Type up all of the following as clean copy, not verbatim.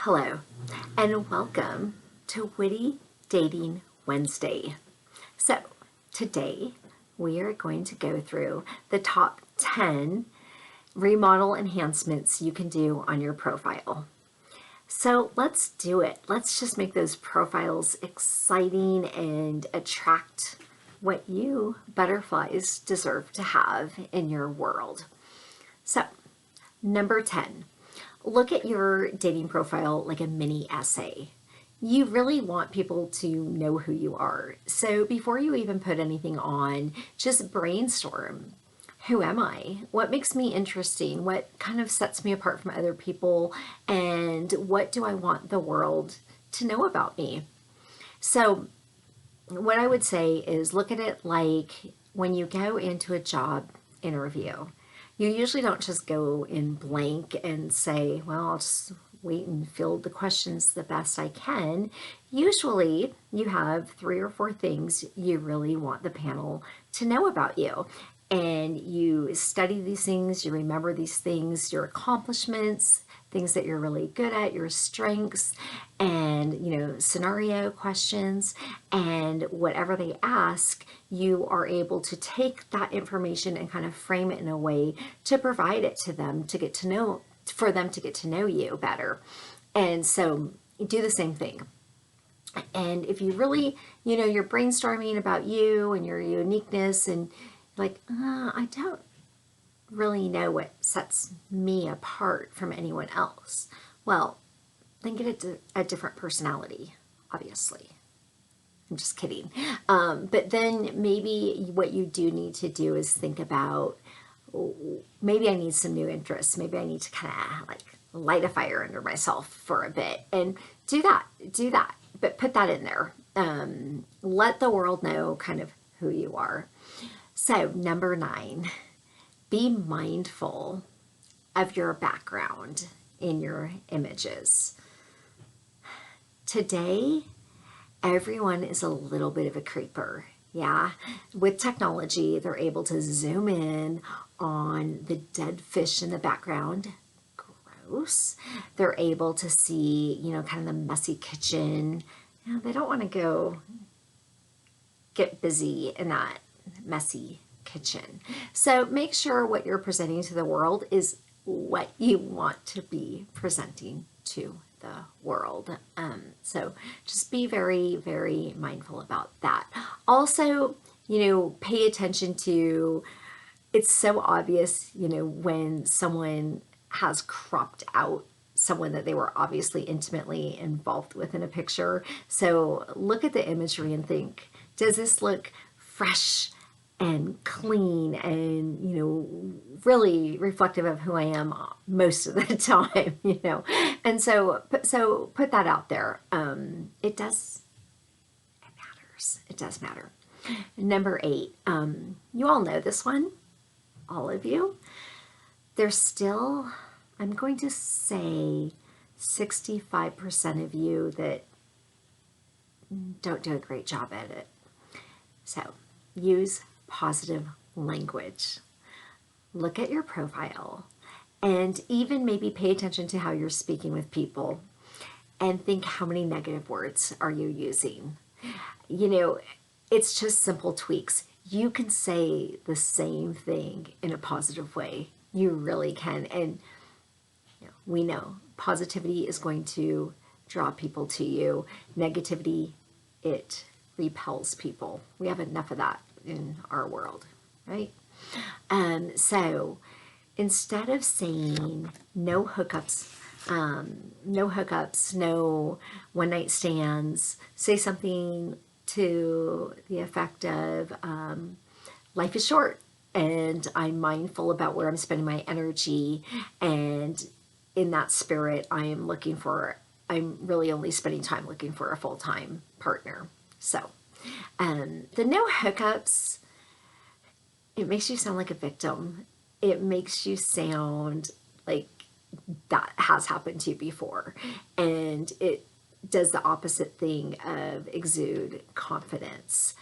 Hello, and welcome to Witty Dating Wednesday. So, today we are going to go through the top 10 remodel enhancements you can do on your profile. So, let's do it. Let's just make those profiles exciting and attract what you butterflies deserve to have in your world. So, number 10. Look at your dating profile like a mini essay. You really want people to know who you are. So before you even put anything on, just brainstorm. Who am I? What makes me interesting? What kind of sets me apart from other people? And what do I want the world to know about me? So what I would say is look at it like when you go into a job interview. You usually don't just go in blank and say, well, I'll just wait and field the questions the best I can. Usually you have 3 or 4 things you really want the panel to know about you. And you study these things, you remember these things, your accomplishments, things that you're really good at, your strengths, and scenario questions, and whatever they ask, you are able to take that information and kind of frame it in a way to provide it to them to get to know, for them to get to know you better. And so do the same thing. And if you really, you're brainstorming about you and your uniqueness and like, I don't really know what sets me apart from anyone else. Well, then get a different personality, obviously. I'm just kidding. But then maybe what you do need to do is think about, maybe I need some new interests. Maybe I need to kind of like light a fire under myself for a bit and do that, but put that in there. Let the world know kind of who you are. So number 9, be mindful of your background in your images. Today, everyone is a little bit of a creeper. Yeah, with technology, they're able to zoom in on the dead fish in the background. Gross. They're able to see, kind of the messy kitchen. They don't want to go get busy in that messy kitchen. So make sure what you're presenting to the world is what you want to be presenting to the world. So just be very, very mindful about that. Also, pay attention to, it's so obvious, when someone has cropped out someone that they were obviously intimately involved with in a picture. So look at the imagery and think, does this look fresh and clean and, really reflective of who I am most of the time, And so put that out there. It matters. It does matter. Number 8, you all know this one, all of you. There's still, I'm going to say 65% of you that don't do a great job at it. So use positive language. Look at your profile and even maybe pay attention to how you're speaking with people and think, how many negative words are you using? It's just simple tweaks. You can say the same thing in a positive way. You really can. And we know positivity is going to draw people to you. Negativity, it repels people. We have enough of that in our world, right? So instead of saying no hookups, no one night stands, say something to the effect of, life is short and I'm mindful about where I'm spending my energy, and in that spirit, I'm really only spending time looking for a full-time partner. So the no hookups, it makes you sound like a victim. It makes you sound like that has happened to you before. And it does the opposite thing of exude confidence.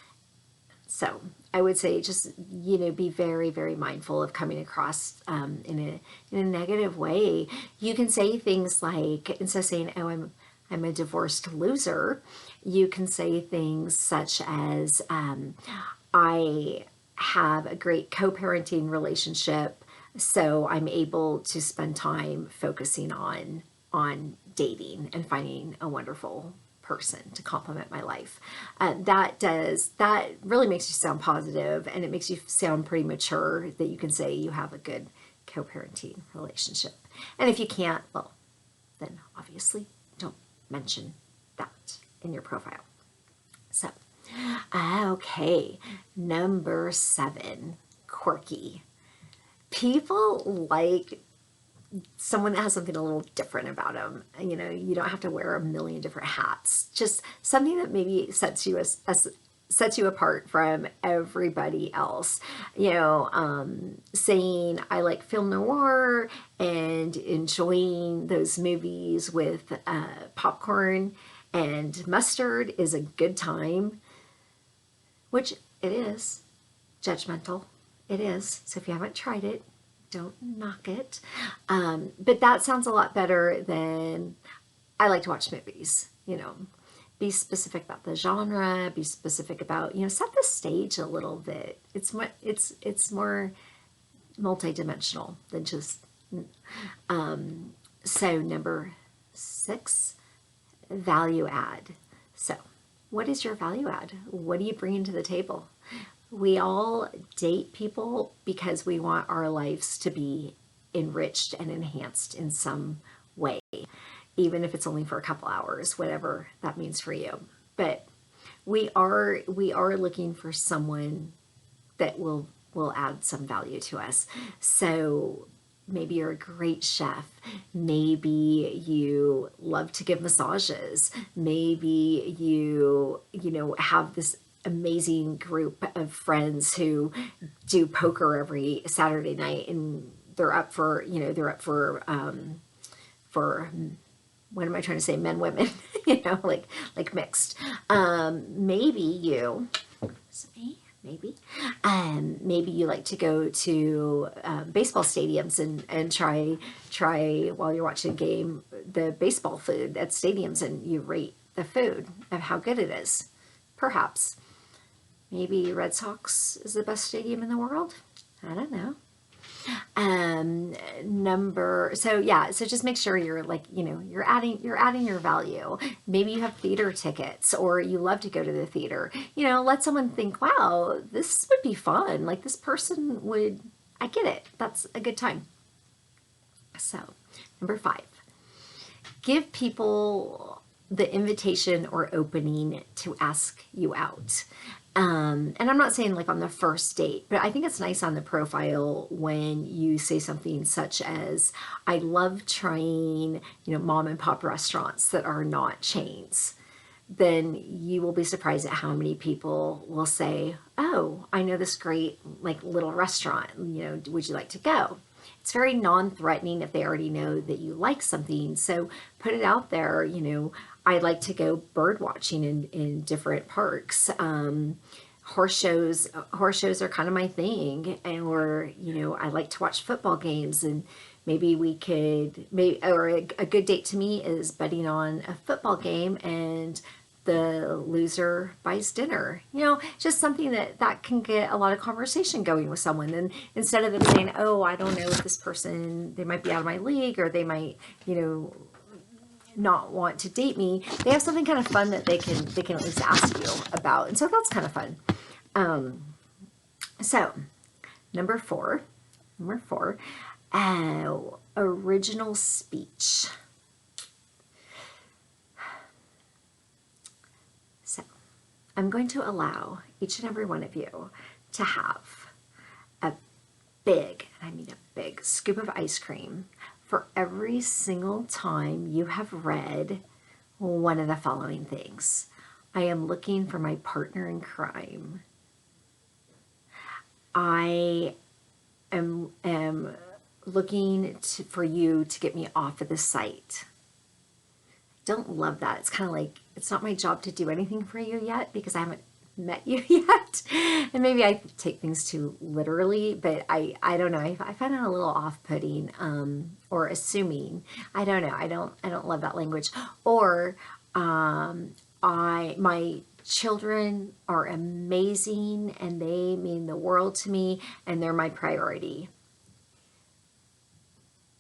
So I would say just, be very, very mindful of coming across in a negative way. You can say things like, instead of saying, oh, I'm a divorced loser, you can say things such as, I have a great co-parenting relationship, so I'm able to spend time focusing on dating and finding a wonderful person to complement my life. That really makes you sound positive, and it makes you sound pretty mature that you can say you have a good co-parenting relationship. And if you can't, well, then obviously don't mention that in your profile. So, okay, number 7, quirky. People like someone that has something a little different about them. You don't have to wear a million different hats. Just something that maybe sets you apart from everybody else. Saying I like film noir and enjoying those movies with popcorn and mustard is a good time, which it is. Judgmental. It is. So if you haven't tried it, don't knock it. But that sounds a lot better than I like to watch movies. Be specific about the genre, be specific about, set the stage a little bit. It's more multidimensional than just, so number 6, value add. So what is your value add? What do you bring to the table? We all date people because we want our lives to be enriched and enhanced in some way, even if it's only for a couple hours, whatever that means for you. But we are looking for someone that will add some value to us. So maybe you're a great chef. Maybe you love to give massages. Maybe you have this amazing group of friends who do poker every Saturday night, and they're up for what am I trying to say? Men, women, like mixed. Maybe you, maybe you like to go to baseball stadiums and try while you're watching a game the baseball food at stadiums, and you rate the food of how good it is. Perhaps. Maybe Red Sox is the best stadium in the world. I don't know. So just make sure you're you're adding your value. Maybe you have theater tickets, or you love to go to the theater. Let someone think, wow, this would be fun. Like, this person would, I get it. That's a good time. So number 5, give people the invitation or opening to ask you out. And I'm not saying like on the first date, but I think it's nice on the profile when you say something such as, I love trying, mom and pop restaurants that are not chains. Then you will be surprised at how many people will say, oh, I know this great like little restaurant, would you like to go? It's very non-threatening if they already know that you like something. So put it out there. I like to go bird watching in different parks. Horse shows are kind of my thing, or I like to watch football games, and maybe we could a good date to me is betting on a football game and the loser buys dinner. Just something that can get a lot of conversation going with someone. And instead of them saying, oh, I don't know if this person, they might be out of my league, or they might, not want to date me, they have something kind of fun that they can at least ask you about. And so that's kind of fun. So number four, original speech. So I'm going to allow each and every one of you to have a big, and I mean a big scoop of ice cream for every single time you have read one of the following things. I am looking for my partner in crime. I am looking for you to get me off of the site. Don't love that. It's kind of like, it's not my job to do anything for you yet because I haven't met you yet. And maybe I take things too literally, but I don't know. I find it a little off-putting, or assuming. I don't know. I don't love that language. Or my children are amazing and they mean the world to me and they're my priority.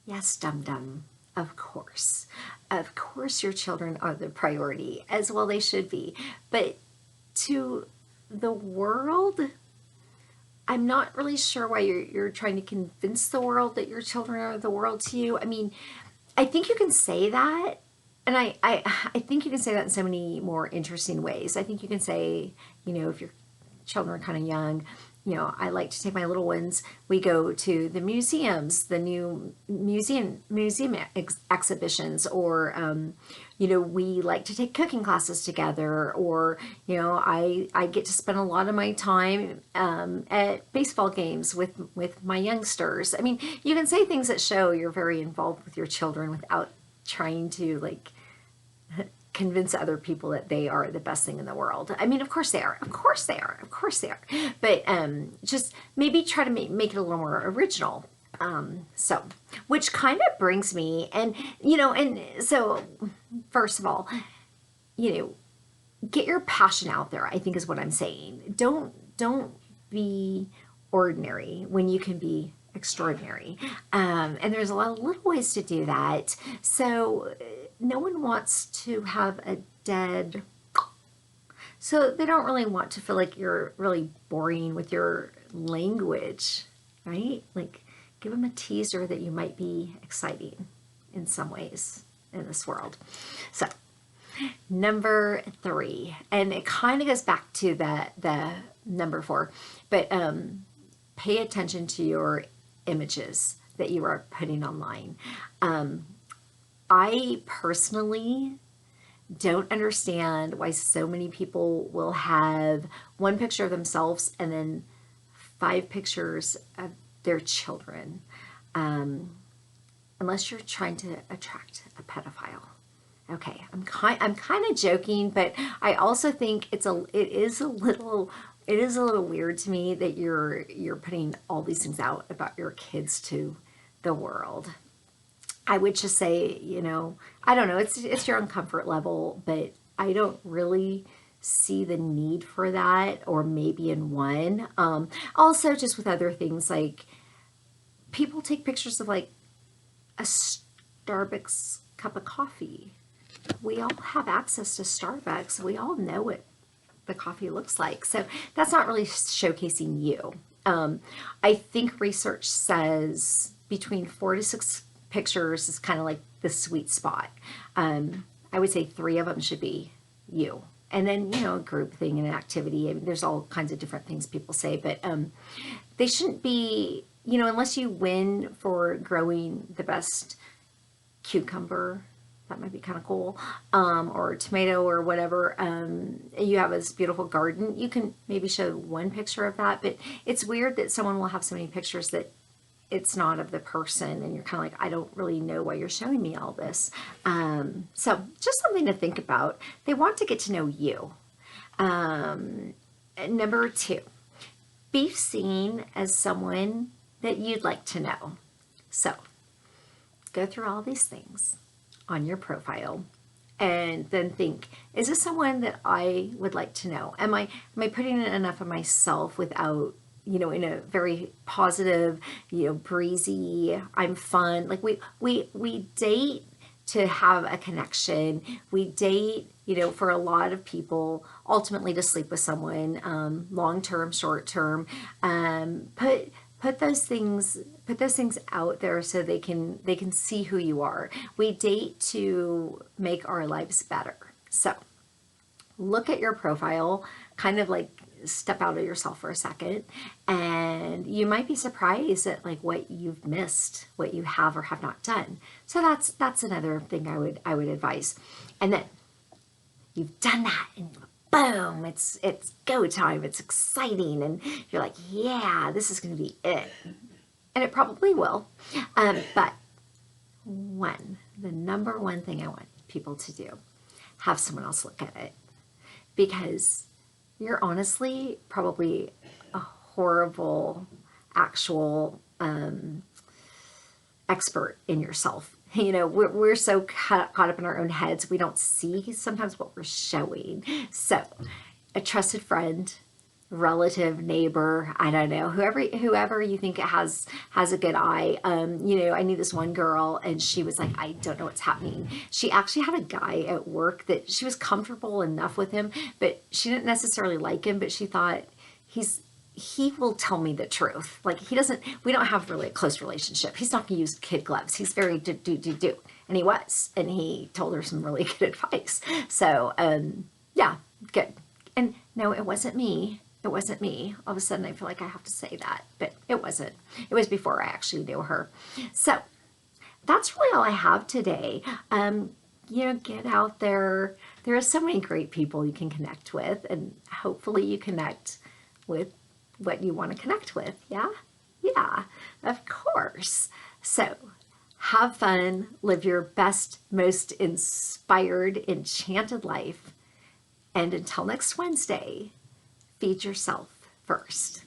Yes, dum-dum. Of course. Of course your children are the priority, as well they should be. But to the world, I'm not really sure why you're trying to convince the world that your children are the world to you. I mean, I think you can say that, and I think you can say that in so many more interesting ways. I think you can say, you know, if your children are kind of young, you know, I like to take my little ones. We go to the museums, the new museum exhibitions, or you know, we like to take cooking classes together, or you know, I get to spend a lot of my time at baseball games with my youngsters. I mean, you can say things that show you're very involved with your children without trying to like convince other people that they are the best thing in the world. I mean, of course they are. Of course they are. Of course they are. But just maybe try to make it a little more original. So, which kind of brings me, and you know, and so first of all, you know, get your passion out there, I think is what I'm saying. Don't be ordinary when you can be extraordinary. And there's a lot of little ways to do that. So no one wants to have a dead, so they don't really want to feel like you're really boring with your language, right? Like give them a teaser that you might be exciting in some ways in this world. So number 3, and it kind of goes back to the number 4, but pay attention to your images that you are putting online. I personally don't understand why so many people will have one picture of themselves and then 5 pictures of their children, unless you're trying to attract a pedophile. Okay, I'm kind of joking, but I also think it is a little weird to me that you're putting all these things out about your kids to the world. I would just say, you know, I don't know, it's your own comfort level, but I don't really see the need for that, or maybe in one. Also, just with other things, like people take pictures of like a Starbucks cup of coffee. We all have access to Starbucks. We all know what the coffee looks like. So that's not really showcasing you. I think research says between 4 to 6 pictures is kind of like the sweet spot. I would say 3 of them should be you. And then, you know, a group thing and an activity. I mean, there's all kinds of different things people say, but they shouldn't be, you know, unless you win for growing the best cucumber. That might be kind of cool, or tomato or whatever. You have this beautiful garden. You can maybe show one picture of that, but it's weird that someone will have so many pictures that it's not of the person, and you're kind of like, I don't really know why you're showing me all this. So just something to think about. They want to get to know you. Number 2, be seen as someone that you'd like to know. So go through all these things on your profile and then think, is this someone that I would like to know? Am I putting in enough of myself without, you know, in a very positive, you know, breezy, I'm fun. Like we date to have a connection. We date, you know, for a lot of people, ultimately to sleep with someone, long-term, short-term. Put those things out there so they can see who you are. We date to make our lives better. So look at your profile, kind of like step out of yourself for a second, and you might be surprised at like what you've missed, what you have or have not done. So that's another thing I would advise. And then you've done that, and boom, it's go time. It's exciting, and you're like, yeah, this is going to be it, and it probably will. But the number one thing I want people to do, have someone else look at it, because you're honestly probably a horrible actual expert in yourself. You know, we're so caught up in our own heads, we don't see sometimes what we're showing. So a trusted friend, relative, neighbor, I don't know, whoever you think has a good eye. You know, I knew this one girl and she was like, I don't know what's happening. She actually had a guy at work that she was comfortable enough with him, but she didn't necessarily like him, but she thought he will tell me the truth. Like we don't have really a close relationship. He's not gonna use kid gloves. He's very do. And he was, and he told her some really good advice. So, yeah, good. And no, it wasn't me. It wasn't me. All of a sudden I feel like I have to say that, but it wasn't. It was before I actually knew her. So that's really all I have today. You know, get out there. There are so many great people you can connect with, and hopefully you connect with what you want to connect with. Yeah? Yeah, of course. So have fun, live your best, most inspired, enchanted life. And until next Wednesday, feed yourself first.